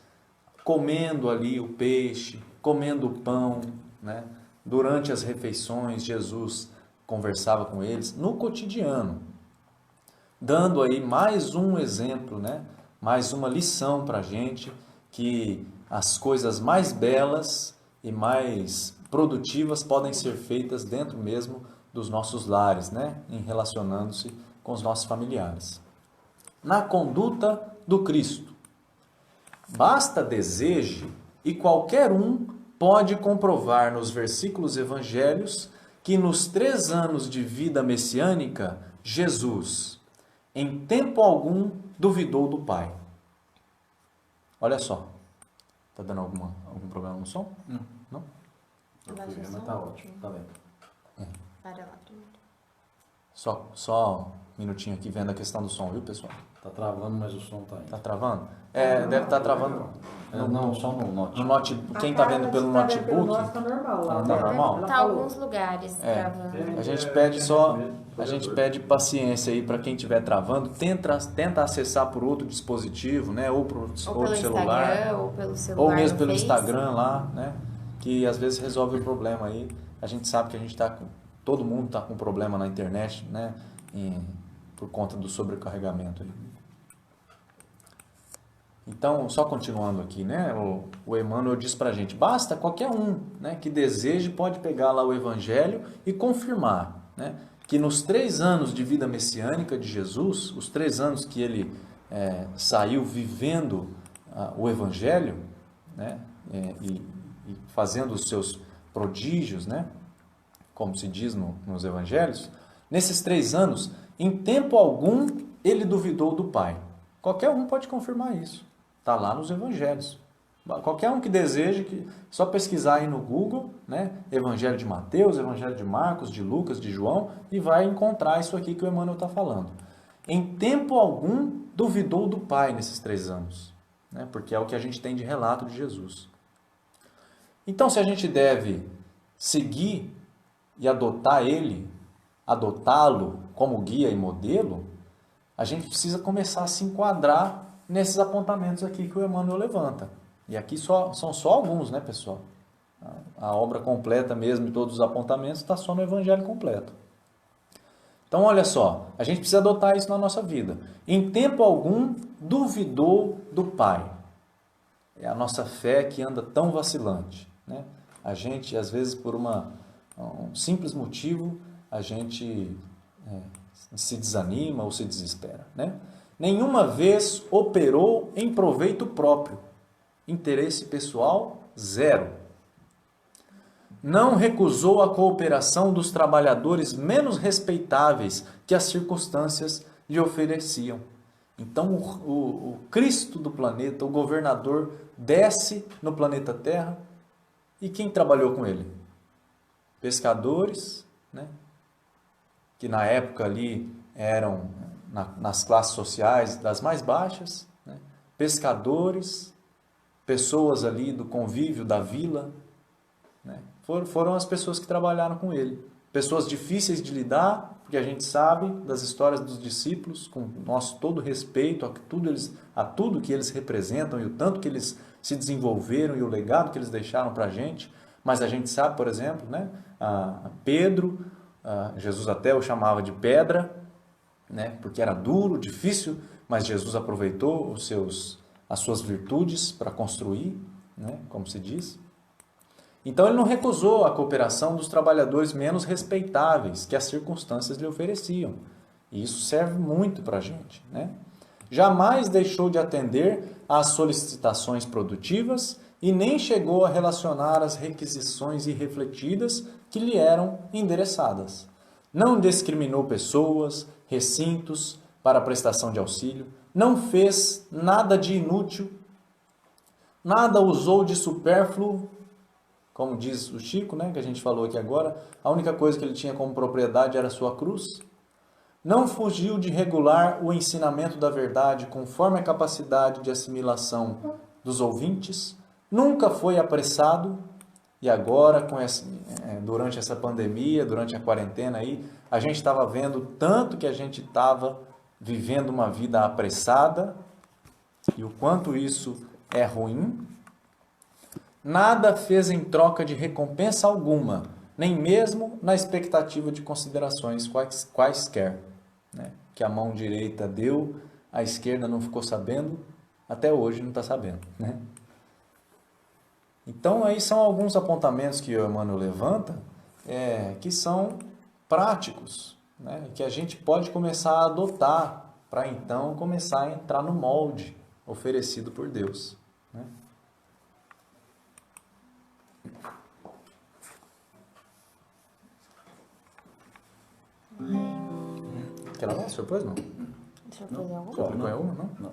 S4: comendo ali o peixe, comendo o pão, né? Durante as refeições, Jesus conversava com eles no cotidiano, dando aí mais um exemplo, né? Mais uma lição para a gente, que as coisas mais belas e mais produtivas podem ser feitas dentro mesmo dos nossos lares, né? Em relacionando-se com os nossos familiares. Na conduta do Cristo, basta deseje e qualquer um pode comprovar nos versículos evangélios que nos 3 anos de vida messiânica, Jesus, em tempo algum, duvidou do Pai. Olha só. Está dando algum problema no som? Não?
S1: Abaixa o som.
S3: Mas tá ótimo, tá bem.
S1: Para lá primeiro.
S4: Só um minutinho aqui vendo a questão do som, viu, pessoal?
S3: Tá travando, mas o som tá indo.
S4: Tá travando? Deve estar travando.
S3: Não, só no note.
S4: No notebook, quem está vendo pelo notebook,
S2: Tá normal lá.
S4: Tá normal?
S2: Ela
S1: Tá
S2: falou.
S1: alguns lugares travando.
S4: a gente pede paciência aí para quem estiver travando, tenta acessar por outro dispositivo, né? Ou
S1: Ou
S4: outro
S1: pelo
S4: celular,
S1: Instagram, ou pelo celular.
S4: ou mesmo
S1: no
S4: pelo
S1: Face.
S4: Instagram lá, né? Que às vezes resolve o problema aí. A gente sabe que todo mundo está com problema na internet, né? Por conta do sobrecarregamento aí. Então, só continuando aqui, né? O Emmanuel diz pra gente, basta qualquer um, né, que deseje pode pegar lá o Evangelho e confirmar, né, que nos 3 anos de vida messiânica de Jesus, os 3 anos que ele saiu vivendo o Evangelho, né, e fazendo os seus prodígios, né, como se diz nos Evangelhos, nesses 3 anos, em tempo algum, ele duvidou do Pai. Qualquer um pode confirmar isso. Está lá nos Evangelhos. Qualquer um que deseje, só pesquisar aí no Google, né? Evangelho de Mateus, Evangelho de Marcos, de Lucas, de João, e vai encontrar isso aqui que o Emmanuel está falando. Em tempo algum, duvidou do Pai nesses 3 anos, né? Porque é o que a gente tem de relato de Jesus. Então, se a gente deve seguir e adotá-lo como guia e modelo, a gente precisa começar a se enquadrar nesses apontamentos aqui que o Emmanuel levanta. E aqui são só alguns, né, pessoal? A obra completa mesmo de todos os apontamentos está só no Evangelho completo. Então, olha só, a gente precisa adotar isso na nossa vida. Em tempo algum, duvidou do Pai. É a nossa fé que anda tão vacilante, né? A gente, às vezes, por um simples motivo, a gente se desanima ou se desespera, né? Nenhuma vez operou em proveito próprio. Interesse pessoal, 0. Não recusou a cooperação dos trabalhadores menos respeitáveis que as circunstâncias lhe ofereciam. Então, o Cristo do planeta, o governador, desce no planeta Terra. E quem trabalhou com ele? Pescadores, né? Que na época ali eram nas classes sociais das mais baixas, né? Pescadores, pessoas ali do convívio da vila, né? Foram as pessoas que trabalharam com ele. Pessoas difíceis de lidar, porque a gente sabe das histórias dos discípulos, com nosso todo respeito a tudo que eles representam e o tanto que eles se desenvolveram e o legado que eles deixaram para a gente. Mas a gente sabe, por exemplo, né? A Pedro, Jesus até o chamava de pedra, né? Porque era duro, difícil, mas Jesus aproveitou os seus as suas virtudes para construir, né, como se diz. Então ele não recusou a cooperação dos trabalhadores menos respeitáveis que as circunstâncias lhe ofereciam. E isso serve muito para a gente, né? Jamais deixou de atender às solicitações produtivas e nem chegou a relacionar as requisições irrefletidas que lhe eram endereçadas. Não discriminou pessoas, recintos para a prestação de auxílio, não fez nada de inútil, nada usou de supérfluo, como diz o Chico, né, que a gente falou aqui agora, a única coisa que ele tinha como propriedade era a sua cruz. Não fugiu de regular o ensinamento da verdade conforme a capacidade de assimilação dos ouvintes, nunca foi apressado, e agora, durante essa pandemia, durante a quarentena aí, a gente estava vendo tanto que a gente estava vivendo uma vida apressada, e o quanto isso é ruim. Nada fez em troca de recompensa alguma, nem mesmo na expectativa de considerações quaisquer, né? Que a mão direita deu, a esquerda não ficou sabendo, até hoje não está sabendo, né? Então aí são alguns apontamentos que o Emmanuel levanta, que são práticos, né? Que a gente pode começar a adotar para então começar a entrar no molde oferecido por Deus, né? Quer lavar? O senhor pôs, não?
S1: Deixa eu fazer alguma?
S4: Só aplicou em uma, não?
S3: Não.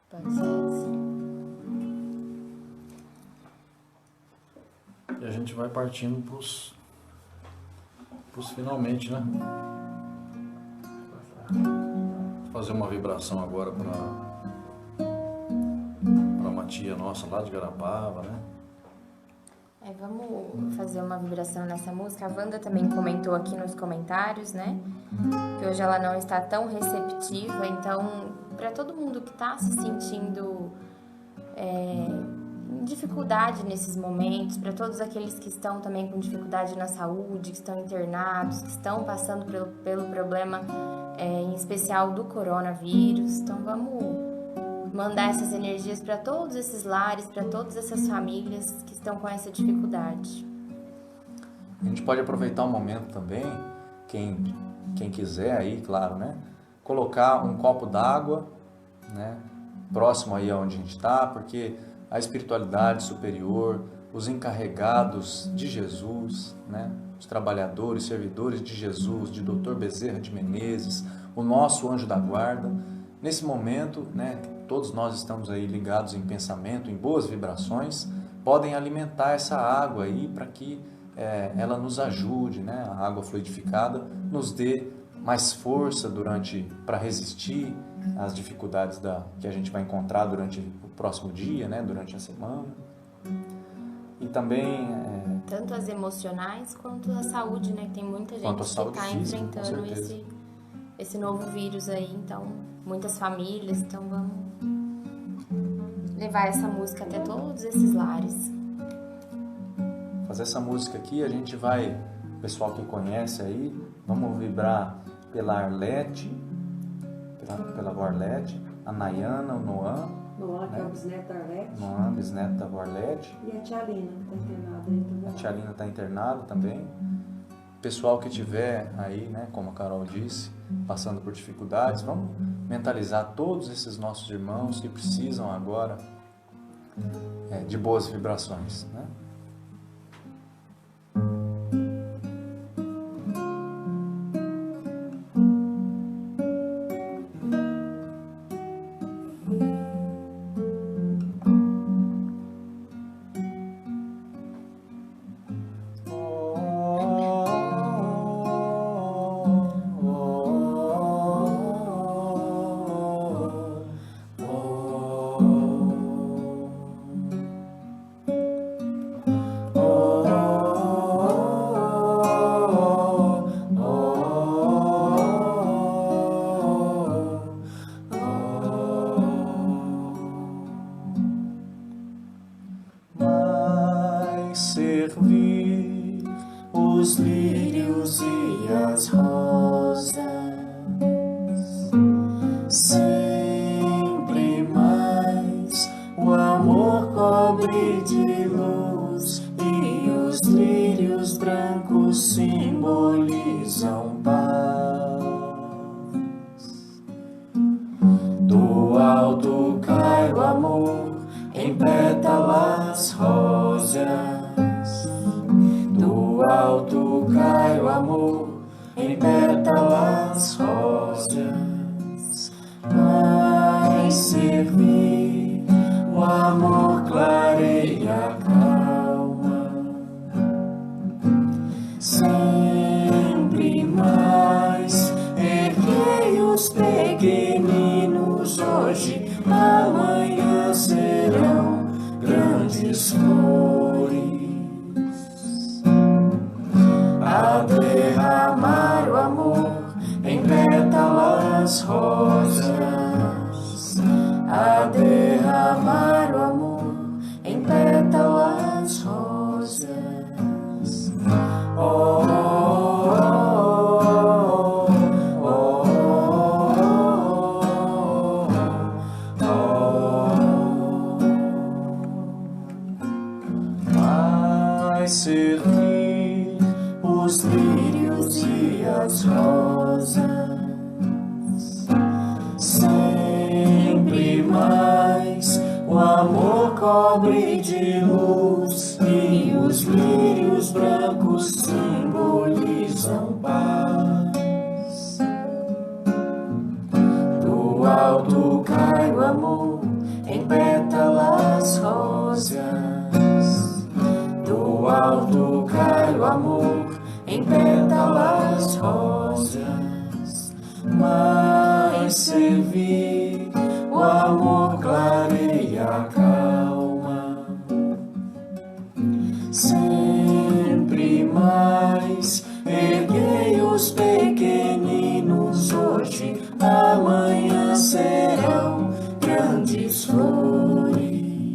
S1: Pode ser assim.
S3: E a gente vai partindo pros finalmente, né? Fazer uma vibração agora para uma tia nossa lá de Garapava, né?
S1: Vamos fazer uma vibração nessa música. A Wanda também comentou aqui nos comentários, né? Que hoje ela não está tão receptiva. Então, para todo mundo que está se sentindo em dificuldade nesses momentos, para todos aqueles que estão também com dificuldade na saúde, que estão internados, que estão passando pelo problema, em especial do coronavírus. Então, vamos mandar essas energias para todos esses lares, para todas essas famílias que estão com essa dificuldade.
S4: A gente pode aproveitar o momento também, quem quiser aí, claro, né? Colocar um copo d'água, né? Próximo aí onde a gente está, porque a espiritualidade superior, os encarregados de Jesus, né? Os trabalhadores, servidores de Jesus, de Dr. Bezerra de Menezes, o nosso anjo da guarda, nesse momento, né? Todos nós estamos aí ligados em pensamento, em boas vibrações, podem alimentar essa água aí para que ela nos ajude, né? A água fluidificada nos dê mais força para resistir às dificuldades que a gente vai encontrar durante o próximo dia, né? Durante a semana. E também
S1: tanto as emocionais quanto a saúde, né? Que tem muita gente que está enfrentando esse novo vírus aí, então muitas famílias, então vamos levar essa música até todos esses lares.
S4: Fazer essa música aqui, a gente vai, o pessoal que conhece aí, vamos vibrar pela Arlete, pela avó Arlete, a Nayana, o Noan,
S2: Que é o bisneto da Arlete.
S4: Noan, bisneto da avó Arlete.
S2: E a tia Lina, que está internada aí também.
S4: A tia Lina está internada também. Pessoal que tiver aí, né, como a Carol disse, passando por dificuldades, vamos mentalizar todos esses nossos irmãos que precisam agora de boas vibrações, né? Servir os lírios e as rosas, cobre de luz e os lírios brancos simbolizam paz. Do alto cai o amor em pétalas rosas. Do alto cai o amor em pétalas rosas. Vai servir, o amor clareia a calma. Sempre mais erguei os pequeninos hoje, amanhã serão grandes flores. A derramar o amor em pétalas rosas. A derramar o amor em pétalas rosas. Oh, oh, oh, oh, oh, oh. Vai servir os lírios e as rosas. Sempre mais o amor cobre de luz e os lírios brancos simbolizam paz. Do alto cai o amor em pétalas rosas. Do alto cai o amor em pétalas rosas. Mas servir, o amor clareia a calma. Sempre mais erguei os pequeninos hoje, amanhã serão grandes flores.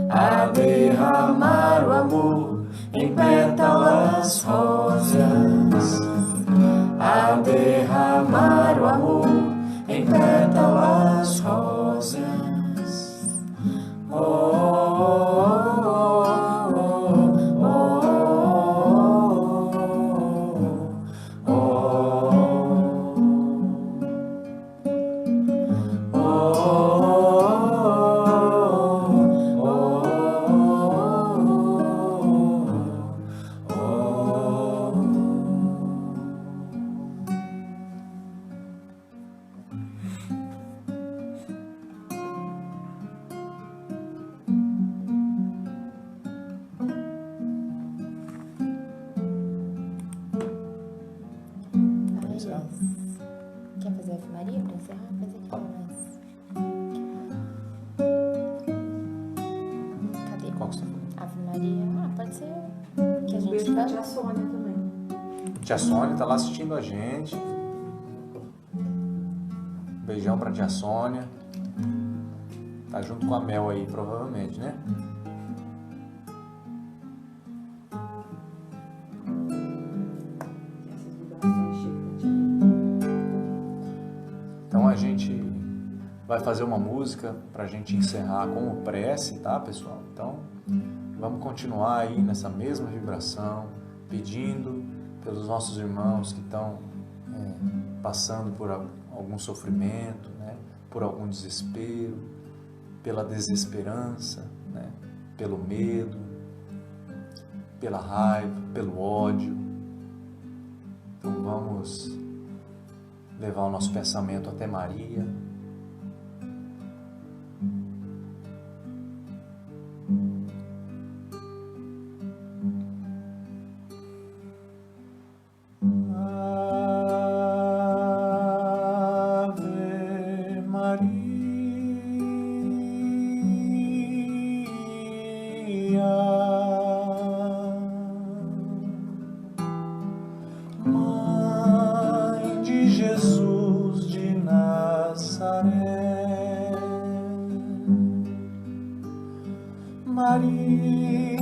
S4: A derramar o amor em pétalas rosas. A derramar o amor em pétalas rosas. Oh, oh, oh, oh, oh,
S1: Quer fazer a Ave Maria para encerrar? Faz aqui pra nós. Cadê?
S4: Qual que você falou?
S1: Ave Maria. Ah, pode ser que a
S2: Um
S1: gente
S2: beijo pra
S1: tá.
S2: tia Sônia também.
S4: Tia Sônia tá lá assistindo a gente. Beijão pra tia Sônia. Tá junto com a Mel aí, provavelmente, né?
S2: Essas vibrações chegam de
S4: Então a gente vai fazer uma música pra gente encerrar como prece, tá, pessoal? Então vamos continuar aí nessa mesma vibração, pedindo pelos nossos irmãos que estão passando por algum sofrimento, né? Por algum desespero, pela desesperança, né? Pelo medo, pela raiva, pelo ódio. Então vamos levar o nosso pensamento até Maria. Ave Maria, Mãe de Jesus de Nazaré. Maria,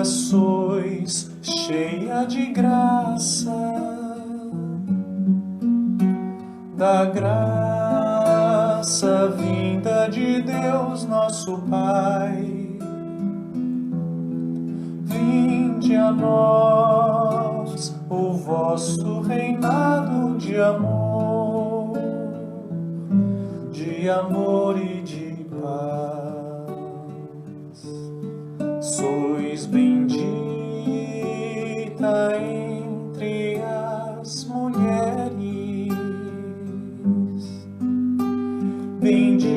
S4: sois cheia de graça, da graça graça vinda de Deus nosso Pai, vinde a nós o vosso reinado de amor e de paz. Sois bendita entre as mulheres, bendito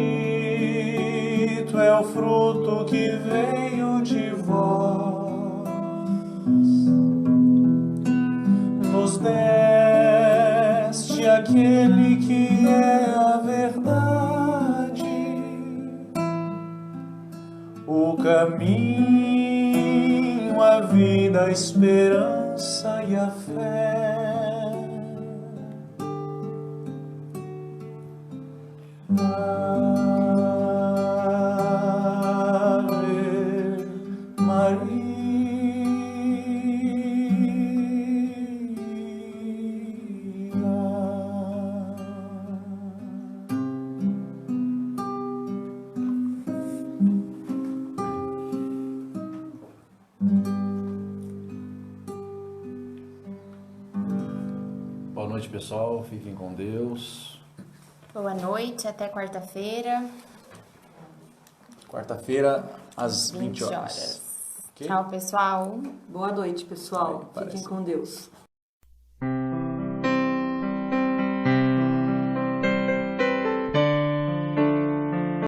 S4: é o fruto que veio de vós. Nos deste aquele que é a verdade, o caminho, a vida, a esperança e a fé. Ave
S3: Boa noite, pessoal. Fiquem com Deus.
S1: Boa noite, até quarta-feira,
S4: Quarta-feira, às
S1: 20
S4: 20 horas.
S1: horas.
S4: Ok?
S1: Tchau, pessoal.
S2: Boa noite, pessoal.
S4: Parece.
S2: Fiquem com Deus.